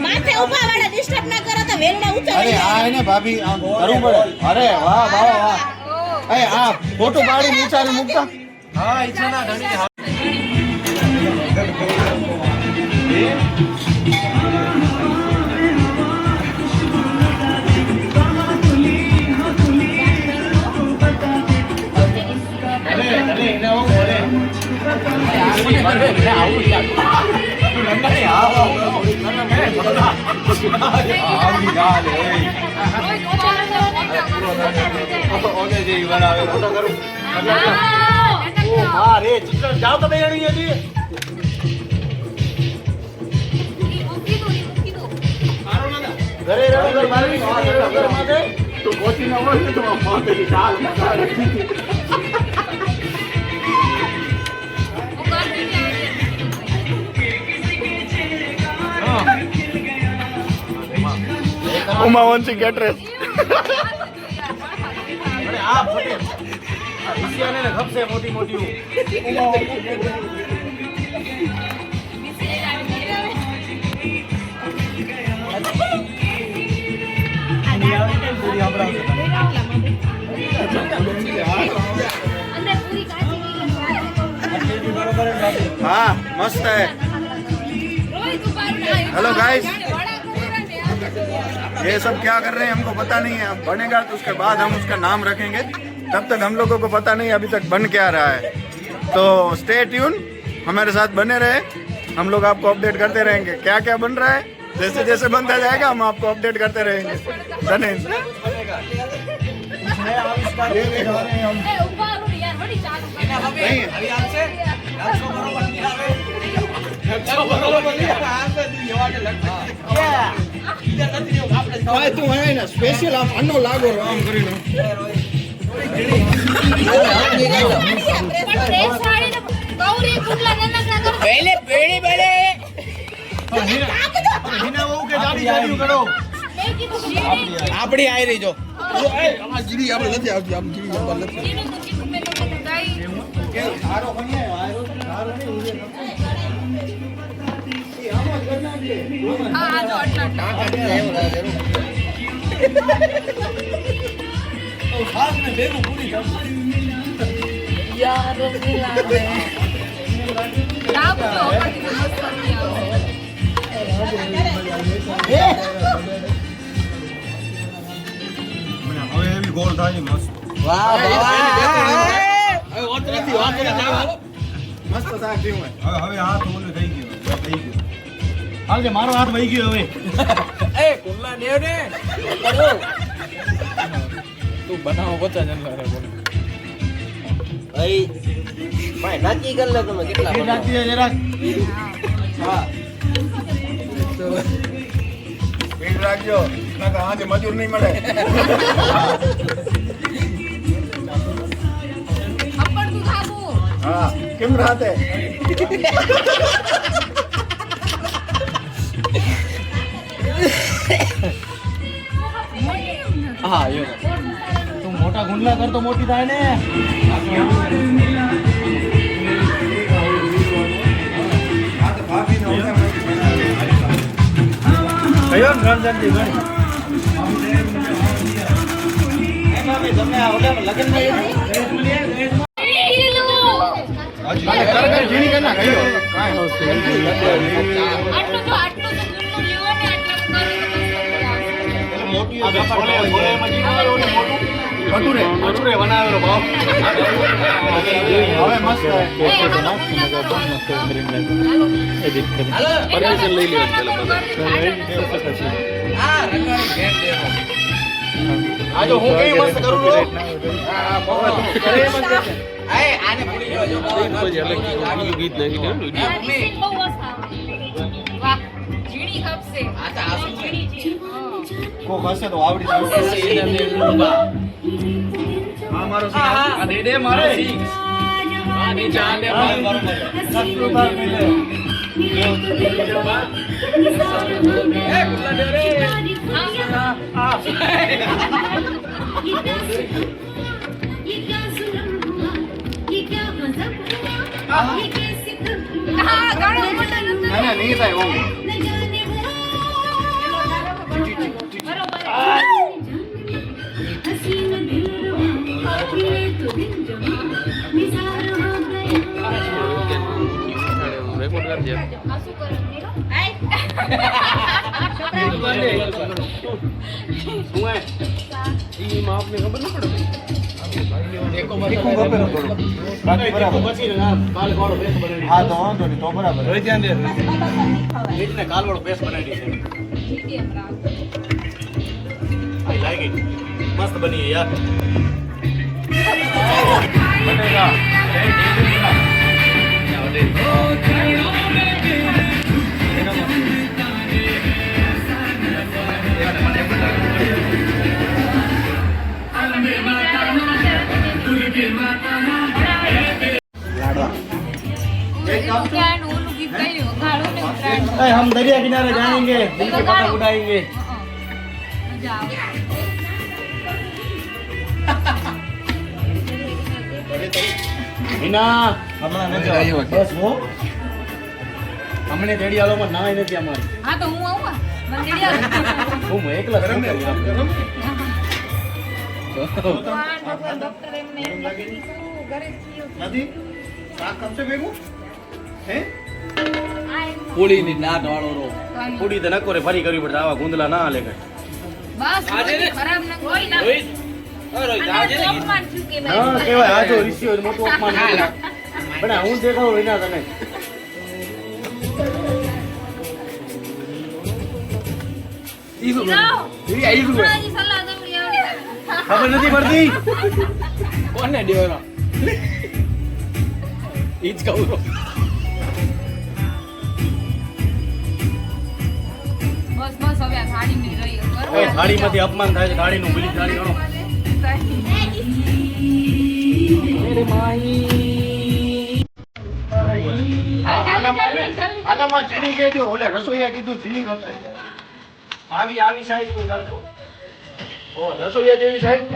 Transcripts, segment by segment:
માથે ઊભા વાળા ડિસ્ટર્બ ના કરો તો વેલડા ઊંચા. અરે આ એને ભાભી આમ કરવું પડે. અરે વાહ વાહ વાહ. એ આ ફોટો પાડી નીચારી મૂકતા. હા ઈચ્છાના ધણી. જાઓ તમે ઘરે તું પહોંચી ન હોય તો ચાલ ઉમાવંશી ગેટરેસ. અરે આ ફોટે ઈસિયાને ને ગપસે મોટી મોટી हाँ मस्त है. हेलो गाइस, ये सब क्या कर रहे हैं हमको पता नहीं है. अब बनेगा तो उसके बाद हम उसका नाम रखेंगे. तब तक हम लोगों को पता नहीं अभी तक बन क्या रहा है. तो स्टे ट्यून, हमारे साथ बने रहे. हम लोग आपको अपडेट करते रहेंगे क्या क्या बन रहा है. जैसे जैसे बनता जाएगा हम आपको अपडेट करते रहेंगे. धन्यवाद. તું હે ને સ્પેશિયલ આમ અન્નો લાગો આમ કરીને પહેલે પેડી બેડે હિના બહુ કે જાડી જાડી કરો આપડી આવી રહી જો અમાર જીડી આપણે નથી આવતી. આમ જીડી નંબર નથી કે સારો બને આરો સારો નહીં હા જો આટલા ખાસ ને બેગું પૂરી યાર મિલાવે લાભ તો હવે એવી ગોળ થાય મસ્ત. વાહ વાહ. હવે વાત નથી મસ્ત શાક થયું હે. હવે હાથ ઓલું થઈ ગયું. હાલ મારો હાથ વહી ગયો હવે. એ કુલ્લા દેવ ને તું બનાવો પચાસ જણ રે બોલ ભાઈ ભાઈ નાચી કર લે તમે કેટલા એ નાચી જરાક. હા સ્પીડ રાખજો નકર આજે મજૂર નહીં મળે. અપર તું થાબુ હા કેમ રાતે હા યો તું મોટા ગુંડલા કર તો મોટી થાય ને. કયો રણજનજી ગણી તમે આ ઓલે લગન ઝીણી કર ના ગયો કાંઈ આટલું તો ગુણનું લેવો ને આટલા મોટી ભટુરે બનાવેલો ભાવ. હવે મસ્ત પરમિશન લઈ લેવા પેલા આ જો હું કેવી મસ્ત કરું છું. આને ભૂલી ગયો જો સીન બહુ મસ્ત આવે. વાહ ઝીણી ખપશે આ તો આસુ છે. કોક હશે તો આવડી જશે. હા મારો આ દે દે મારે. આની જાને ભાઈ બરોબર એ કુલ્લા દેવ રે હા ગાણો મોટો ના નહીં થાય ઓમ. રેકોર્ડ કરજે. હા તો વાંધો નહીં તો બરાબર. કાલવાળો પેસ્ટ બનાવી છે. I like it. મસ્ત બની યાર. બટેકા. हम दरिया किनारे जाएंगे, दिल के पतंग उड़ाएंगे. હિના હમણાં નથી બસ હો હમણે દેડિયાળો માં નાય નથી અમારી. હા તો હું આવું મને દેડિયા હું એકલા શું કરી ડોક્ટર એમને ઘરે નથી શાક કમસે ભેગું હે પૂડી ની નાટ વાળો રો પૂડી તો નકો રે ફરી કરવી પડે આવા ગુંદલા ના હાલે કઈ. બસ ખરાબ ન કોઈ ના અપમાન શું કહેવાય? હા કેવાય આજો ઋષિઓ મોટું અપમાન કરે પણ હું દેખાડું વિના તને ખબર નથી પડતી કોને દેવાનો ઈ જ કહું તો. બસ બસ હવે આ થાળી ની રહી ઓય થાળીમાંથી અપમાન થાય છે થાળીનું બીજી થાળી ગણો. મેરે માઈ આનામાં ચીની કહેજો ઓલે રસોઈયા કીધું ચીની કરતા આવી આવી સાઈડ કોઈ કરતો ઓ રસોઈયા જેવી સાઈડ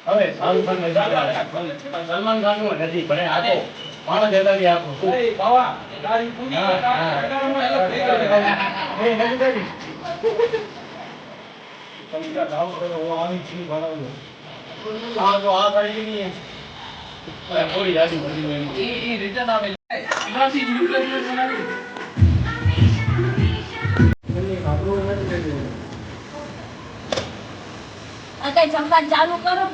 હવે સલમાન ખાન નું નથી પણ આ તો માણસ જતા બી આપો બાવા તારી પૂરી તમે જાવ કરો આવી છી બનાવજો આ તો આ કરી ની થોડી જાડી બધી એ રિટર્ન આવે ઇલાસી રિપ્લેસમેન્ટ બનાવી કઈ જમવાનું ચાલુ કરો.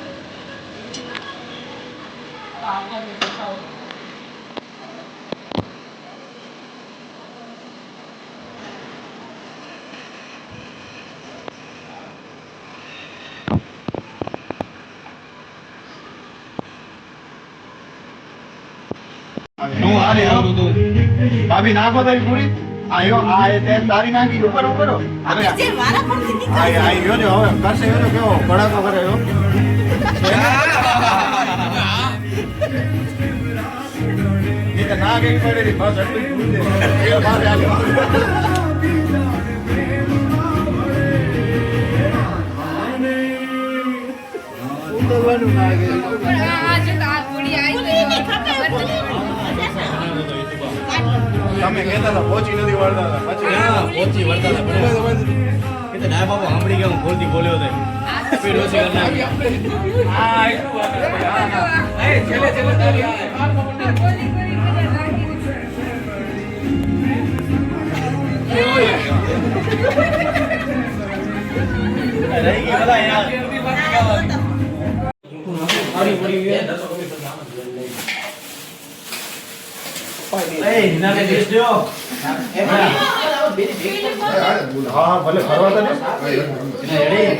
ભાભી નાખો તારી પૂરી આયો આ તેલ તારી નાખી ઉપર ઉપર હવે આઈ ગયો જો હવે કરશે એનો કેવો ભડાકો કરે જો એ તો ના ગઈ પડેલી બસ એટલી પૂરી દે એ બાર આવ્યો ઉતરવાનું ના ગઈ આ જો આ પૂરી આવી ગઈ ખબર તમે કહેતા હતા પહોંચી નથી વળતા હતા પછી પહોંચી વળતા હતા પણ એ તો ના બાબા સાંભળી ગયા હું ખોલતી બોલ્યો હતો સ્પીડ ઓછી કરી નાખી. આ એટલું વાગે ભાઈ. હા. એ છેલ્લે તારી આ. રહી ગઈ બધા યાર. એ નામે દેજો. હા ભલે ફરવા તો રેડી.